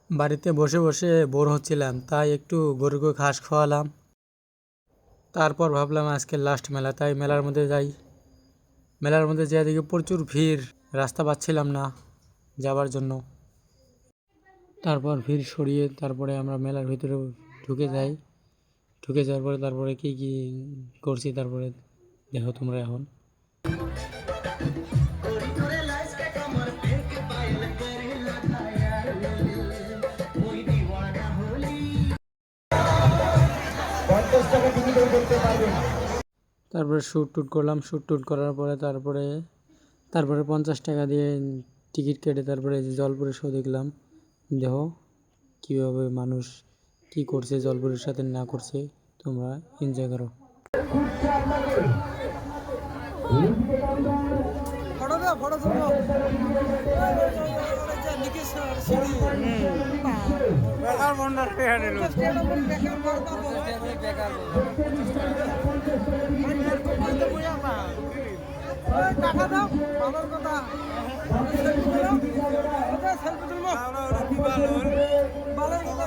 বাড়িতে বসে বসে বোর হচ্ছিলাম, তাই একটু গরুকে ঘাস খাওয়ালাম। তারপর ভাবলাম আজকে লাস্ট মেলা, তাই মেলার মধ্যে যাই। মেলার মধ্যে যেয়ে দেখি প্রচুর ভিড়, রাস্তা পাচ্ছিলাম না যাবার জন্য। তারপর ভিড় সরিয়ে তারপরে আমরা মেলার ভিতরে ঢুকে যাই। ঢুকে যাওয়ার পরে তারপরে কি কি করছি তারপরে দেখো তোমরা এখন। তারপরে শ্যুট টুট করলাম, শ্যুট টুট করার পরে তারপরে 50 টাকা দিয়ে টিকিট কেটে তারপরে জলপুরের শো দেখলাম। দেখো কীভাবে মানুষ কি করছে জলপুরের সাথে না করছে, তোমরা এনজয় করো। টাকা দাও আমার কথা সেলফি তুলবো ভালো কথা